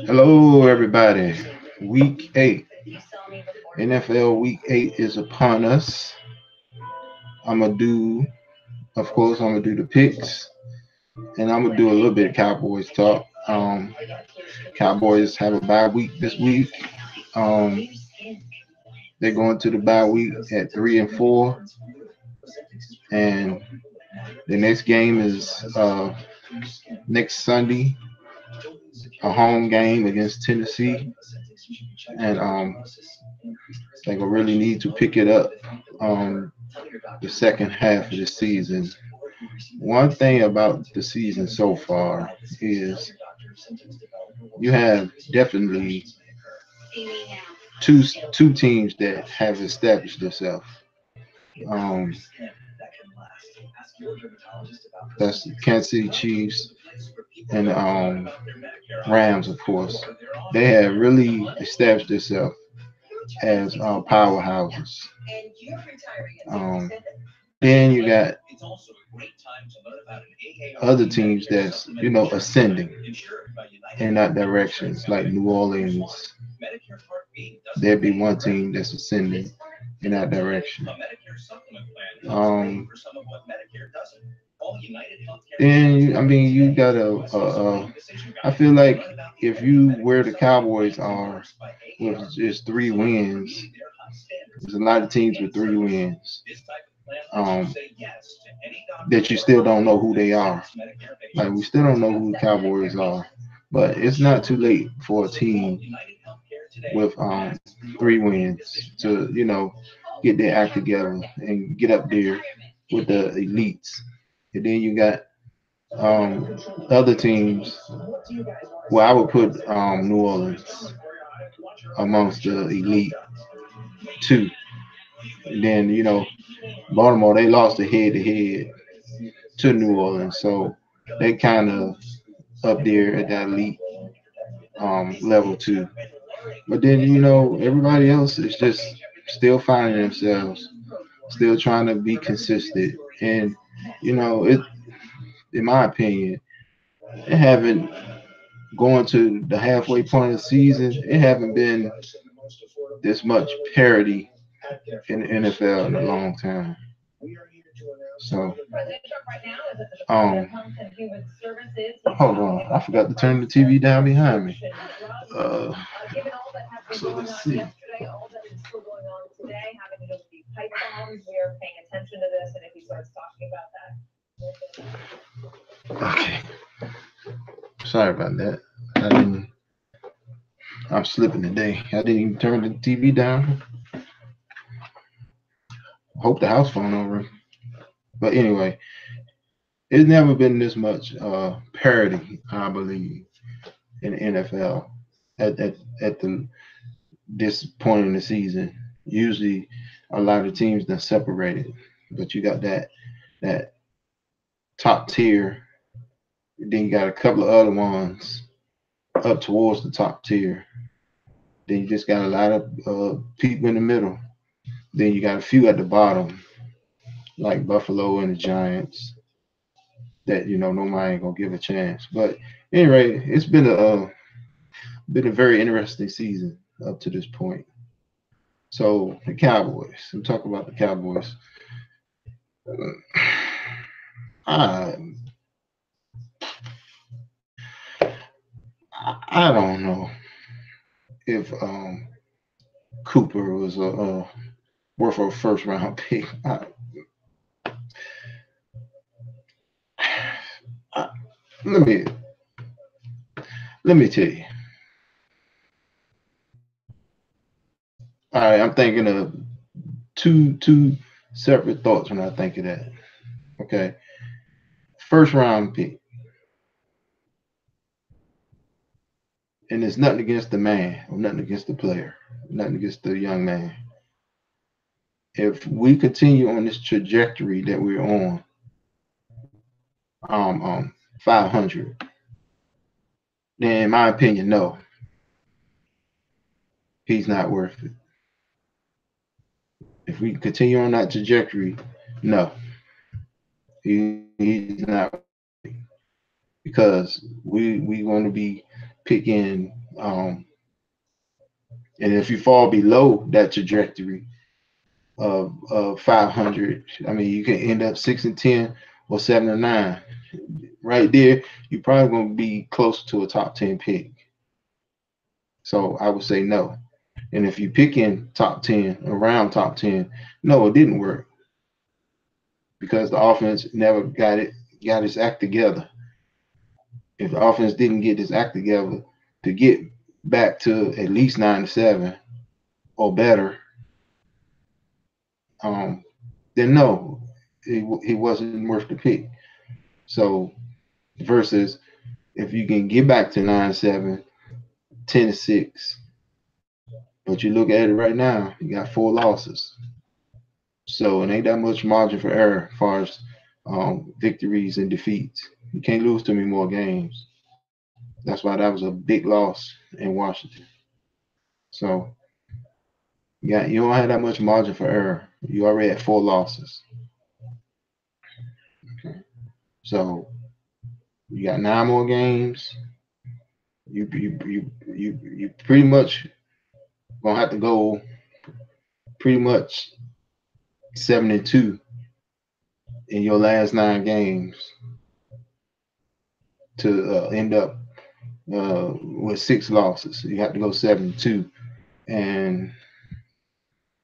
Hello, everybody. Week 8. NFL Week 8 is upon us. I'm going to do, of course, I'm going to do the picks, and I'm going to do a little bit of Cowboys talk. Cowboys have a bye week this week. Um, they're going to the bye week at 3-4, and the next game is next Sunday, a home game against Tennessee, and they're gonna really need to pick it up um, the second half of the season. One thing about the season so far is you have definitely two two teams that have established themselves. Um, that's Kansas City Chiefs and Rams, of course. They have really established themselves as powerhouses. Um, then you got other teams that's ascending in that direction. It's like New Orleans. There'd be one team that's ascending in that direction. Um, then I mean you got I feel like if you where the Cowboys are with just 3 wins, there's a lot of teams with 3 wins. Um, that you still don't know who they are. Like we still don't know who the Cowboys are, but it's not too late for a team with 3 wins to get their act together and get up there with the elites. And then you got other teams. Well, I would put New Orleans amongst the elite two. And then Baltimore, they lost the head to head to New Orleans, so they kind of up there at that elite level too. But then everybody else is just still finding themselves, still trying to be consistent, and it. In my opinion, it haven't going to the halfway point of the season. It haven't been this much parity in the NFL in a long time. So, um, hold on, I forgot to turn the TV down behind me. Uh, so let's see. Okay, sorry about that. I didn't. I'm slipping today. I didn't even turn the TV down. Hope the house phone over. But anyway, it's never been this much parity, I believe, in the NFL at the this point in the season. Usually, a lot of teams that separated, but you got that top tier. Then you got a couple of other ones up towards the top tier. Then you just got a lot of people in the middle. Then you got a few at the bottom, like Buffalo and the Giants, that nobody ain't gonna give a chance. But anyway, it's been a very interesting season up to this point. So the Cowboys. I'm talking about the Cowboys. I I don't know if Cooper was a worth a first round pick. I, let me let me tell you. All right, I'm thinking of two separate thoughts when I think of that. Okay, first round pick, and it's nothing against the man, or nothing against the player, nothing against the young man. If we continue on this trajectory that we're on, 500, then in my opinion, no, he's not worth it. If we continue on that trajectory, no, he's not worth it. because we want to be picking. And if you fall below that trajectory of 500, I mean, you can end up 6-10 or 7-9. Right there, you're probably going to be close to a top 10 pick. So I would say no. And if you pick in top 10, around top 10, no, it didn't work because the offense never got its act together. If the offense didn't get its act together to get back to at least 9-7 or better, um, then no, it wasn't worth the pick. So versus if you can get back to 9-7, 10-6, but you look at it right now, you got 4 losses. So it ain't that much margin for error as far as victories and defeats. You can't lose too many more games. That's why that was a big loss in Washington. So yeah, you don't have that much margin for error. You already had 4 losses. Okay. So you got 9 more games. You pretty much gonna have to go pretty much 7-2 in your last 9 games to end up with 6 losses. You have to go 7-2, and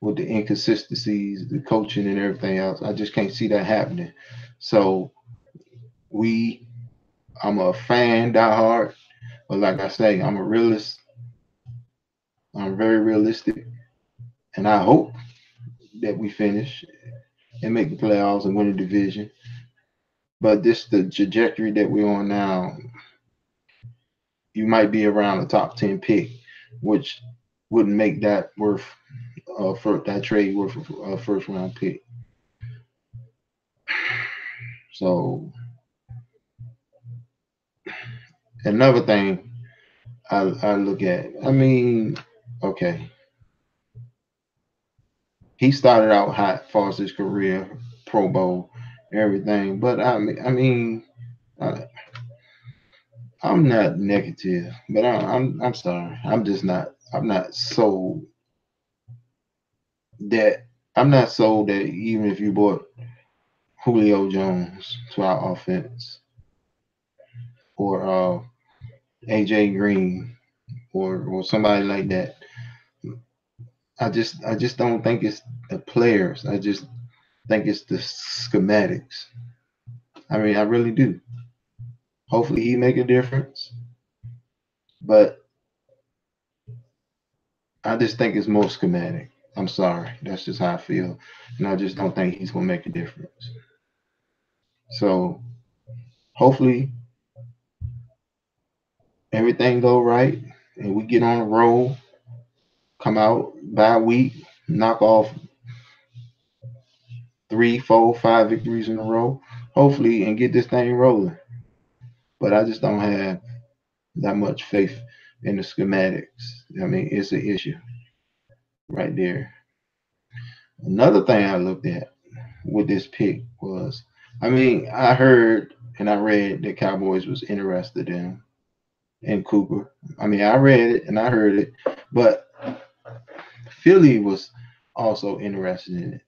with the inconsistencies, the coaching, and everything else, I just can't see that happening. So we, I'm a fan, die hard, but like I say, I'm a realist. I'm very realistic, and I hope that we finish and make the playoffs and win the division. But this the trajectory that we're on now. You might be around the top 10 pick, which wouldn't make that worth for that trade worth a first round pick. So another thing I look at, I mean, okay, he started out hot as far as his career, Pro Bowl, everything, but I, I'm not negative, but I'm sorry, I'm not sold that I'm not sold that even if you bought Julio Jones to our offense or AJ Green or somebody like that. I just don't think it's the players. I just think it's the schematics. I mean, I really do. Hopefully he make a difference, but I just think it's more schematic. I'm sorry. That's just how I feel. And I just don't think he's gonna make a difference. So hopefully everything go right and we get on a roll, come out by week, knock off 3, 4, 5 victories in a row, hopefully, and get this thing rolling. But I just don't have that much faith in the schematics. I mean, it's an issue right there. Another thing I looked at with this pick was, I mean, I heard and I read that Cowboys was interested in Cooper. I mean, I read it and I heard it, but Philly was also interested in it,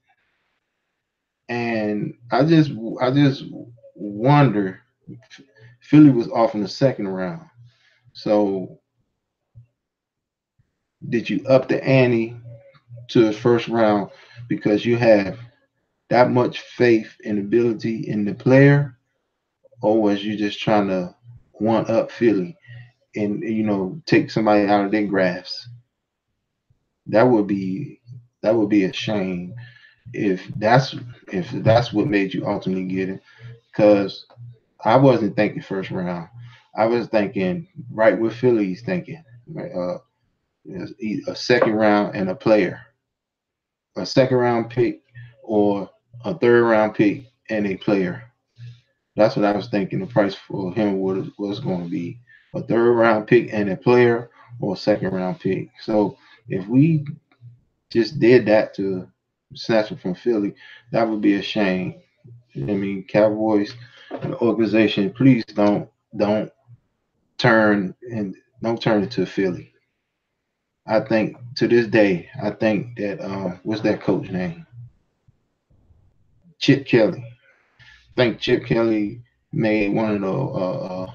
and I just wonder. Philly was off in the second round, so did you up the ante to the first round because you have that much faith and ability in the player, or was you just trying to one up Philly and take somebody out of their grasp? That would be that would be a shame if that's what made you ultimately get it. Because I wasn't thinking first round. I was thinking right with Philly's thinking, right, a second round and a player, a second round pick or a third round pick and a player. That's what I was thinking the price for him was going to be, a third round pick and a player or a second round pick. So if we just did that to snatch him from Philly, that would be a shame. I mean, Cowboys, the organization, please don't don't turn and don't turn it to Philly. I think to this day, I think that what's that coach name? Chip Kelly. I think Chip Kelly made one of the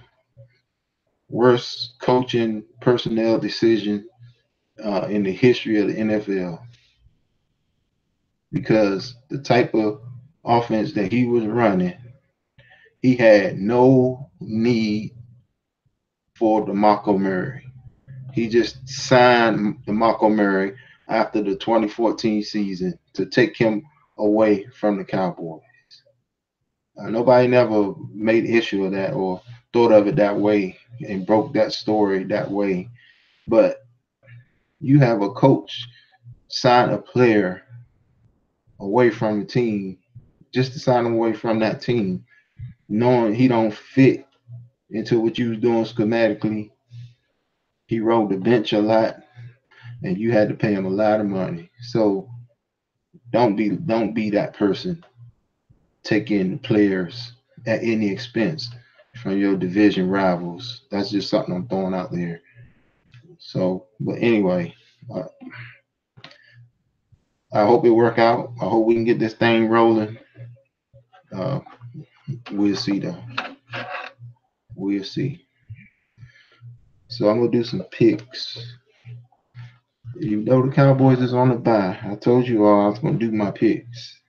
worst coaching personnel decisions in the history of the NFL because the type of offense that he was running, he had no need for DeMarco Murray. He just signed DeMarco Murray after the 2014 season to take him away from the Cowboys. Nobody never made issue of that or thought of it that way and broke that story that way. But you have a coach sign a player away from the team just to sign him away from that team, knowing he don't fit into what you was doing schematically. He rode the bench a lot, and you had to pay him a lot of money. So don't be that person taking players at any expense from your division rivals. That's just something I'm throwing out there. So, but anyway, uh, I hope it work out. I hope we can get this thing rolling. Uh, we'll see though. We'll see. So I'm gonna do some picks. You know the Cowboys is on the bye. I told you all I was gonna do my picks.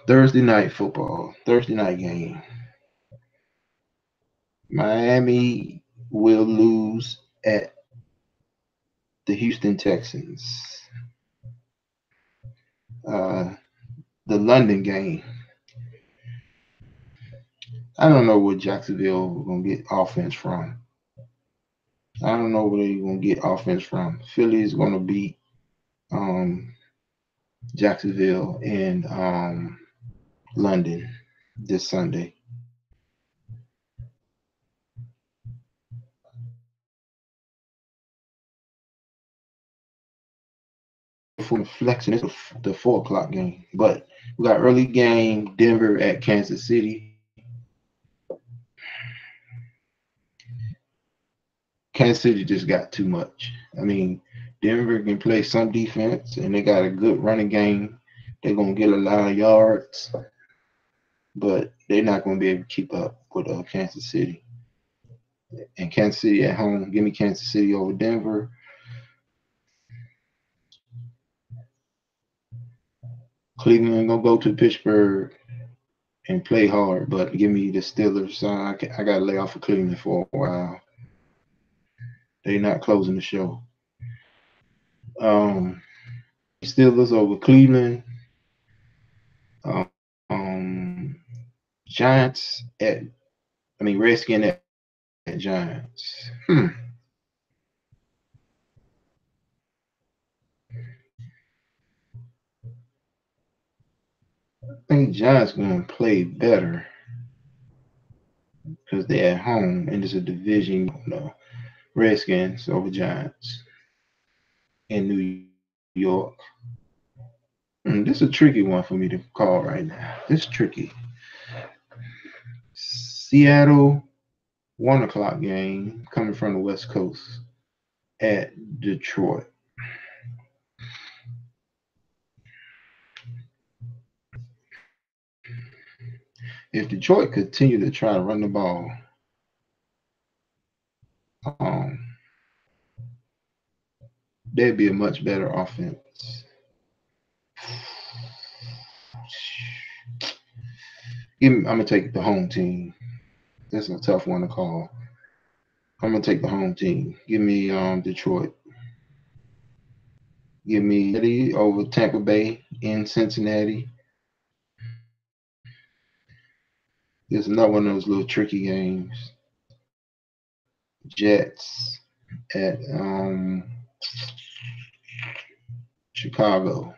Thursday night football. Thursday night game. Miami will lose at the Houston Texans. Uh, the London game. I don't know where Jacksonville gonna get offense from. I don't know where they're gonna get offense from. Philly is gonna beat um, Jacksonville and London this Sunday. For flexing, it's the 4 o'clock game, but we got early game Denver at Kansas City. Kansas City just got too much. I mean, Denver can play some defense, and they got a good running game. They're gonna get a lot of yards, but they're not gonna be able to keep up with Kansas City. And Kansas City at home, give me Kansas City over Denver. Cleveland gonna go to Pittsburgh and play hard, but give me the Steelers. I got to lay off of Cleveland for a while. They're not closing the show. Um, Steelers over Cleveland. Um, Giants at, Redskin at Giants. I think Giants going to play better because they're at home and it's a division. Redskins over Giants in New York. This is a tricky one for me to call right now. This is tricky. Seattle 1 o'clock game coming from the West Coast at Detroit. If Detroit continue to try to run the ball, um, they'd be a much better offense. I'm gonna take the home team. That's a tough one to call. I'm gonna take the home team. Give me Detroit. Give me Cincinnati over Tampa Bay in Cincinnati. There's another one of those little tricky games. Jets at Chicago.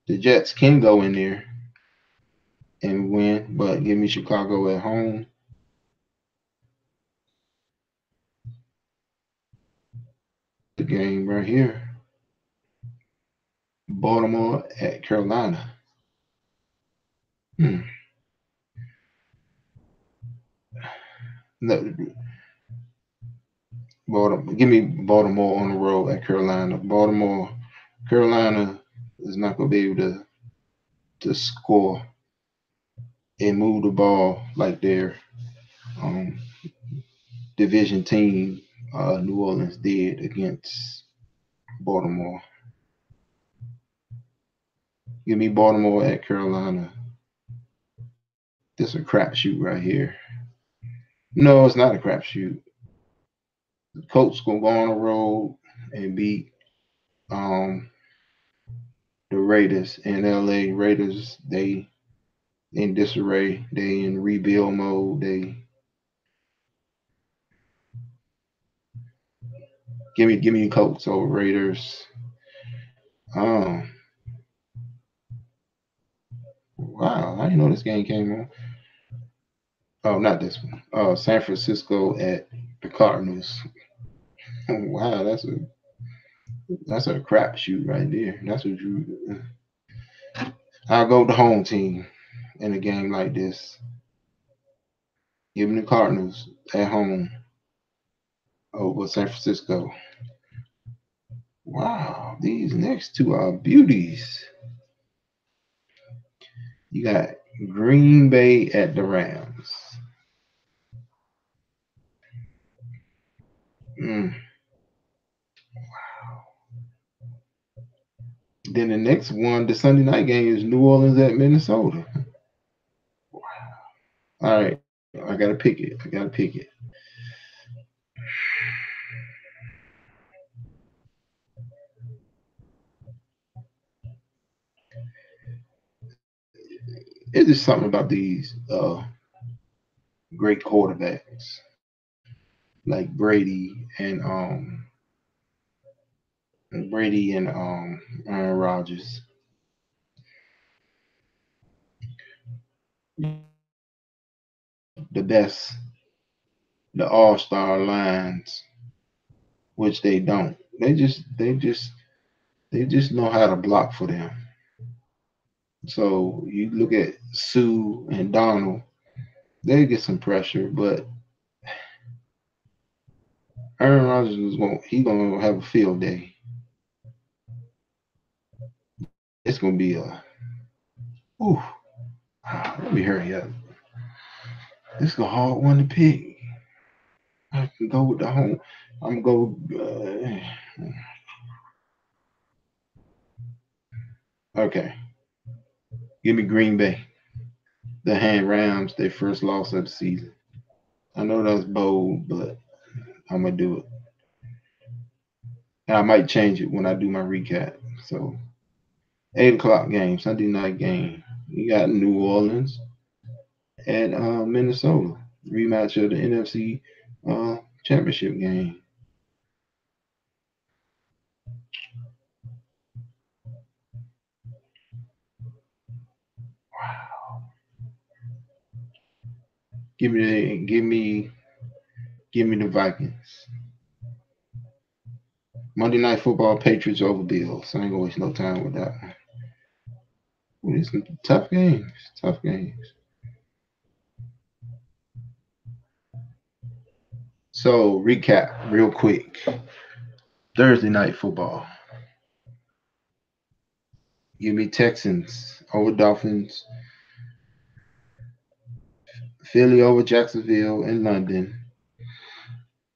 The Jets can go in there and win, but give me Chicago at home. The game right here. Baltimore at Carolina. Hmm. No, Baltimore. Give me Baltimore on the road at Carolina. Carolina is not going to be able to score and move the ball like their um, division team, New Orleans, did against Baltimore. Give me Baltimore at Carolina. This a crapshoot right here. No, it's not a crapshoot. The Colts gonna go on the road and beat um, the Raiders in LA. Raiders, they in disarray. They in rebuild mode. They give me Colts over Raiders. Um, wow, I didn't know this game came on. Oh, not this one. San Francisco at the Cardinals. Wow, that's a crapshoot right there. That's what you. I'll go with the home team in a game like this. Give me the Cardinals at home over San Francisco. Wow, these next two are beauties. You got Green Bay at the Rams. Mm. Then the next one, the Sunday night game, is New Orleans at Minnesota. All right, I gotta pick it. I gotta pick it. It's just something about these great quarterbacks like Brady and Aaron Rodgers. You know, the best, the all star lines, which they don't. They just know how to block for them. So you look at Sue and Donald, they get some pressure, but Aaron Rodgers is gonna have a field day. It's gonna be a ooh. Let me hurry up. This is a hard one to pick. I can go with the home. I'm gonna go. Okay, give me Green Bay. The hand Rams their first loss of the season. I know that's bold, but I'm gonna do it. And I might change it when I do my recap. So 8 o'clock game, Sunday night game. You got New Orleans at Minnesota rematch of the NFC championship game. Give me the Vikings. Monday Night Football, Patriots over Bills. I ain't gonna waste no time with that one. Ooh, these some tough games. Tough games. So recap real quick. Thursday night football. Give me Texans over Dolphins, Philly over Jacksonville and London,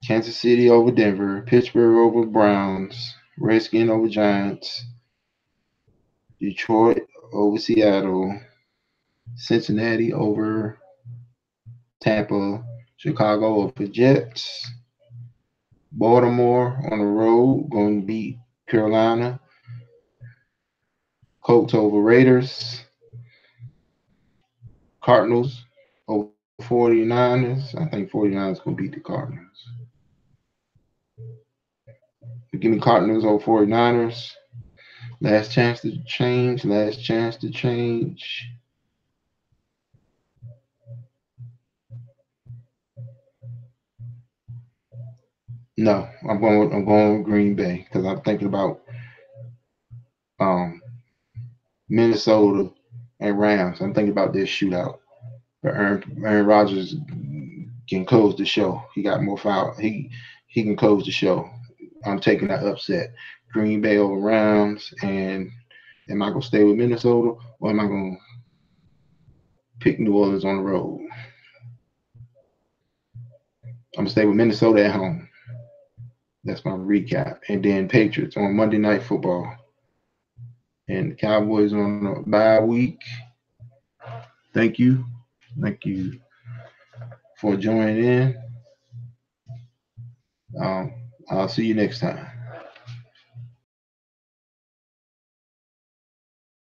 Kansas City over Denver, Pittsburgh over Browns, Redskin over Giants, Detroit over Seattle, Cincinnati over Tampa, Chicago over Jets, Baltimore on the road going to beat Carolina, Colts over Raiders, Cardinals over 49ers. I think 49ers going to beat the Cardinals. Give me Cardinals over 49ers. Last chance to change. Last chance to change. No, I'm going with Green Bay because I'm thinking about Minnesota, and Rams. I'm thinking about this shootout. But Aaron Rodgers can close the show. He got more foul. He can close the show. I'm taking that upset. Green Bay over Rams, and am I gonna stay with Minnesota or am I gonna pick New Orleans on the road? I'm gonna stay with Minnesota at home. That's my recap. And then Patriots on Monday Night Football, and the Cowboys on a bye week. Thank you, thank you for joining in. I'll see you next time.